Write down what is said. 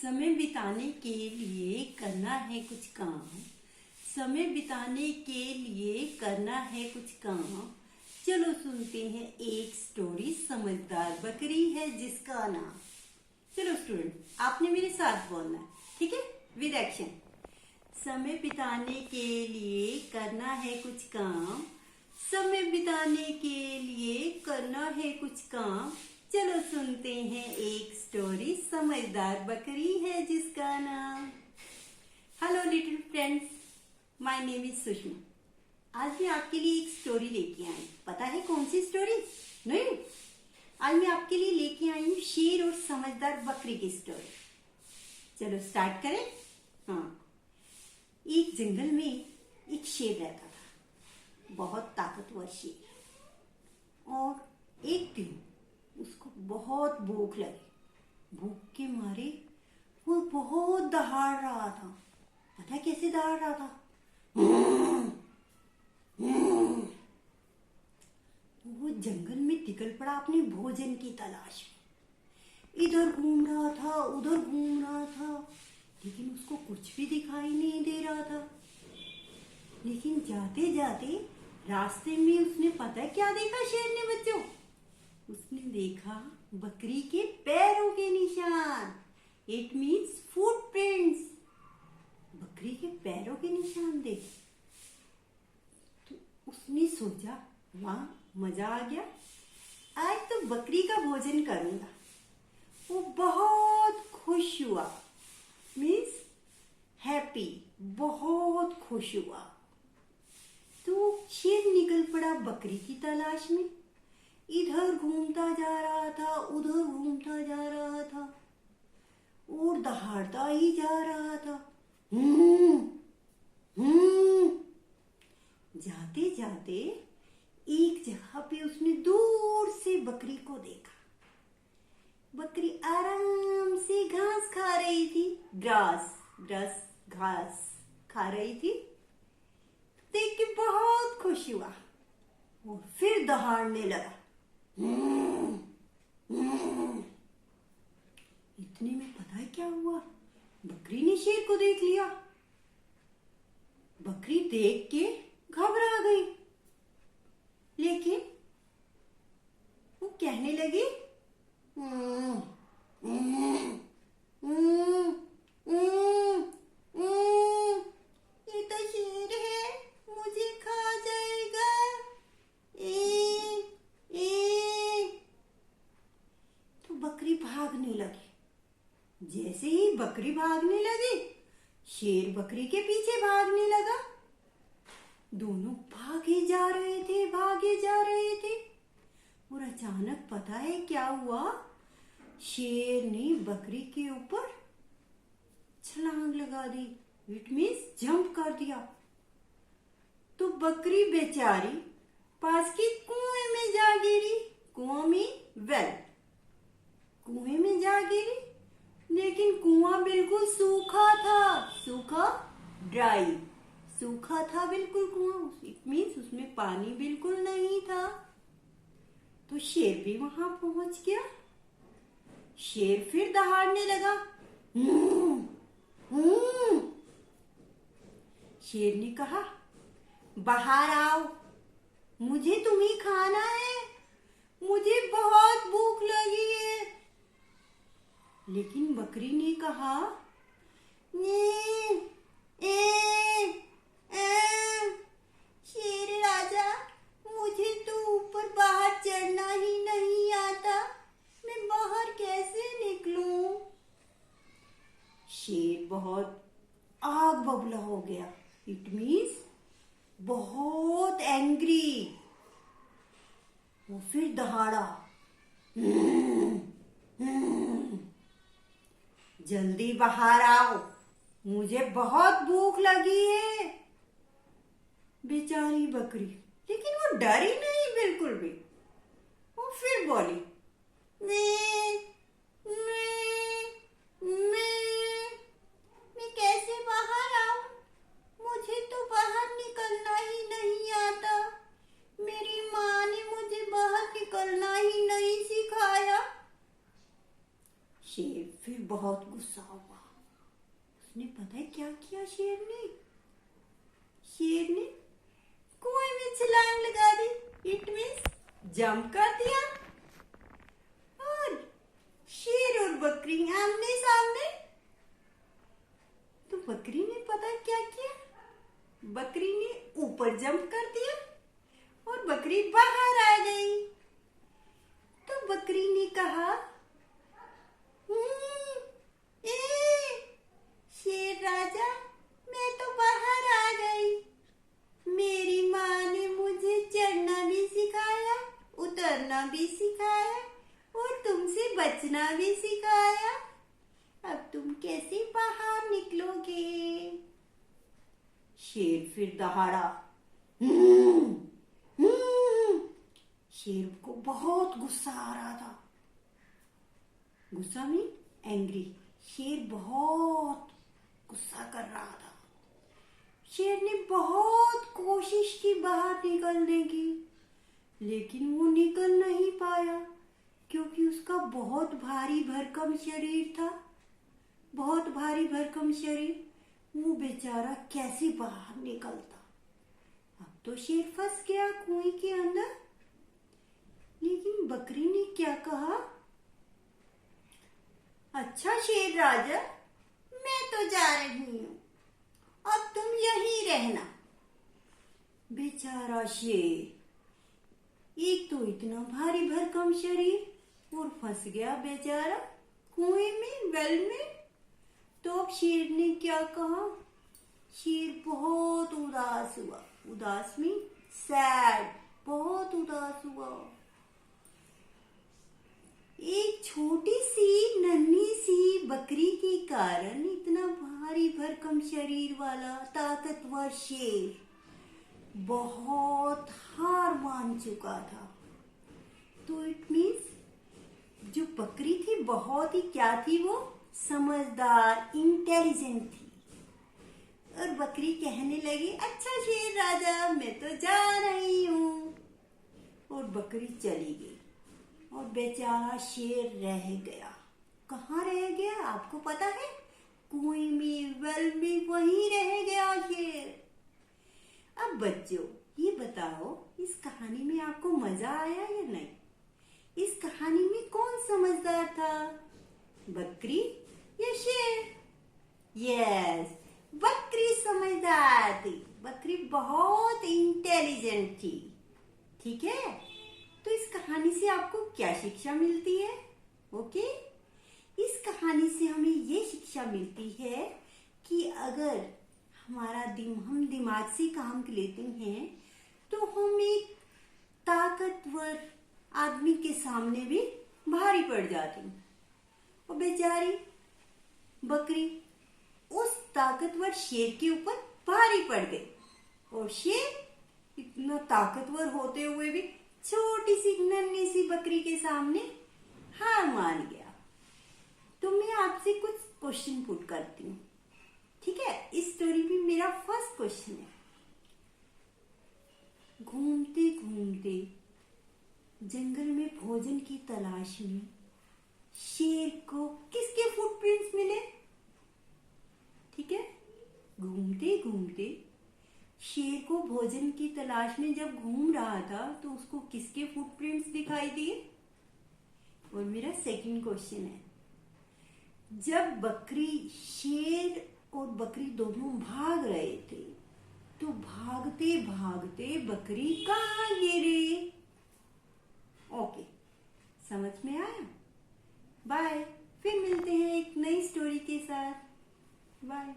समय बिताने के लिए करना है कुछ काम। समय बिताने के लिए करना है कुछ काम। चलो सुनते हैं एक स्टोरी। समझदार बकरी है जिसका नाम। चलो स्टूडेंट, आपने मेरे साथ बोलना है, ठीक है, विद एक्शन। समय बिताने के लिए करना है कुछ काम। समय बिताने के लिए करना है कुछ काम। चलो सुनते हैं एक स्टोरी। समझदार बकरी है जिसका नाम। Hello little friends, my name is Sushma. आज मैं आपके लिए एक स्टोरी लेके आई। पता है कौन सी स्टोरी? नहीं, आज मैं आपके लिए लेके आई हूँ शेर और समझदार बकरी की स्टोरी। चलो स्टार्ट करें। हाँ, एक जंगल में एक शेर रहता था, बहुत ताकतवर शेर। और एक दिन उसको बहुत भूख लगी। भूख के मारे वो बहुत दहाड़ रहा था। पता है कैसे दहाड़ रहा था? वो जंगल में निकल पड़ा अपने भोजन की तलाश में। इधर घूम रहा था, उधर घूम रहा था, लेकिन उसको कुछ भी दिखाई नहीं दे रहा था। लेकिन जाते जाते रास्ते में उसने पता है क्या देखा शेर ने बच्चों? उसने देखा बकरी के पैरों के निशान। It means footprints. बकरी के पैरों के निशान देखे तो उसने सोचा, वाह, मजा आ गया, आज तो बकरी का भोजन करूंगा। वो बहुत खुश हुआ, मीन्स हैप्पी, बहुत खुश हुआ। तो शेर निकल पड़ा बकरी की तलाश में। इधर घूमता जा रहा था, उधर घूमता जा रहा था और दहाड़ता ही जा रहा था। जाते जाते एक जगह पे उसने दूर से बकरी को देखा। बकरी आराम से घास खा रही थी। ग्रास ग्रास घास खा रही थी। देख के बहुत खुश हुआ और फिर दहाड़ने लगा। इतने में पता है क्या हुआ? बकरी ने शेर को देख लिया। बकरी देख के घबरा गई, लेकिन वो कहने लगी, ये तो शेर है, मुझे खा जाएगा। तो बकरी भागने लगी। जैसे ही बकरी भागने लगी, शेर बकरी के पीछे भागने लगा। दोनों भागे जा रहे थे, भागे जा रहे थे और अचानक पता है क्या हुआ? शेर ने बकरी के ऊपर छलांग लगा दी। इट मीन्स जंप कर दिया। तो बकरी बेचारी पास के कुएं में जा गिरी। कुआं में वेल, कुएं में जा गिरी, लेकिन कुआं बिल्कुल सूखा था। सूखा, ड्राई, सूखा था बिल्कुल कुआं। इट मीन्स उसमें पानी बिल्कुल नहीं था। तो शेर भी वहां पहुंच गया। शेर फिर दहाड़ने लगा। शेर ने कहा, बाहर आओ, मुझे तुम्हें खाना है, मुझे बहुत भूख लगी है। लेकिन बकरी ने कहा, शेर राजा, मुझे तो ऊपर बाहर चढ़ना ही नहीं आता, मैं बाहर कैसे निकलूं? शेर बहुत आग बबूला हो गया। इट मीन्स बहुत एंग्री। वो फिर दहाड़ा, जल्दी बाहर आओ, मुझे बहुत भूख लगी है। बेचारी बकरी, लेकिन वो डरी नहीं बिल्कुल भी। वो फिर बोली, मैं कैसे बाहर आऊं? मुझे तो बाहर निकलना ही नहीं आता। मेरी माँ ने मुझे बाहर निकलना ही नहीं सिखाया। शेर फिर बहुत गुस्सा हुआ। उसने पता है क्या किया शेर ने कुएं में छलांग लगा दी। इट मीन्स जंप कर दिया। और शेर और बकरी आमने सामने। तो बकरी ने पता क्या किया, बकरी ने ऊपर जंप कर दिया और बकरी बाहर आ गई। तो बकरी ने कहा, ए शेर राजा, मैं तो बाहर आ गई। मेरी माँ ने मुझे चढ़ना भी सिखाया, उतरना भी सिखाया और तुमसे बचना भी सिखाया। अब तुम कैसे बाहर निकलोगे? शेर फिर दहाड़ा। शेर को बहुत गुस्सा आ रहा था। गुस्सा मीन एंग्री। शेर बहुत गुस्सा कर रहा था। शेर ने बहुत कोशिश की बाहर निकलने की, लेकिन वो निकल नहीं पाया क्योंकि उसका बहुत भारी भरकम शरीर था। बहुत भारी भरकम शरीर, वो बेचारा कैसे बाहर निकलता। अब तो शेर फंस गया कुएं के अंदर। लेकिन बकरी ने क्या कहा, अच्छा शेर राजा, मैं तो जा रही हूं, अब तुम यहीं रहना। बेचारा शेर, एक तो इतना भारी भरकम शरीर और फंस गया बेचारा कुएं में, वेल में। तो अब शेर ने क्या कहा, शेर बहुत उदास हुआ। उदास में सैड, बहुत उदास हुआ। एक छोटी सी नन्ही सी बकरी के कारण इतना भारी भरकम शरीर वाला ताकतवर शेर बहुत हार मान चुका था। तो इट मीन्स जो बकरी थी बहुत ही क्या थी, वो समझदार, इंटेलिजेंट थी। और बकरी कहने लगी, अच्छा शेर राजा, मैं तो जा रही हूँ। और बकरी चली गई और बेचारा शेर रह गया। कहाँ रह गया आपको पता है? कुएं में, वेल में, वहीं रह गया शेर। अब बच्चों ये बताओ, इस कहानी में आपको मजा आया या नहीं? इस कहानी में कौन समझदार था, बकरी या शेर? यस, बकरी समझदार थी। बकरी बहुत इंटेलिजेंट थी। ठीक है, तो इस कहानी से आपको क्या शिक्षा मिलती है? ओके, इस कहानी से हमें ये शिक्षा मिलती है कि अगर हम दिमाग से काम लेते हैं तो हम एक ताकतवर आदमी के सामने भी भारी पड़ जाते हैं। और बेचारी बकरी उस ताकतवर शेर के ऊपर भारी पड़ गई और शेर इतना ताकतवर होते हुए भी छोटी सी नन्ही सी बकरी के सामने हार मान गया। तो मैं आपसे कुछ क्वेश्चन पुट करती हूँ, ठीक है? इस स्टोरी में मेरा फर्स्ट क्वेश्चन है, घूमते घूमते जंगल में भोजन की तलाश में शेर को किसके फुटप्रिंट्स मिले? ठीक है, घूमते घूमते शेर को भोजन की तलाश में जब घूम रहा था तो उसको किसके फुटप्रिंट्स दिखाई दिए? और मेरा सेकंड क्वेश्चन है, जब शेर और बकरी दोनों भाग रहे थे तो भागते भागते बकरी कहाँ गिरी? ओके, समझ में आया? बाय, फिर मिलते हैं एक नई स्टोरी के साथ। बाय।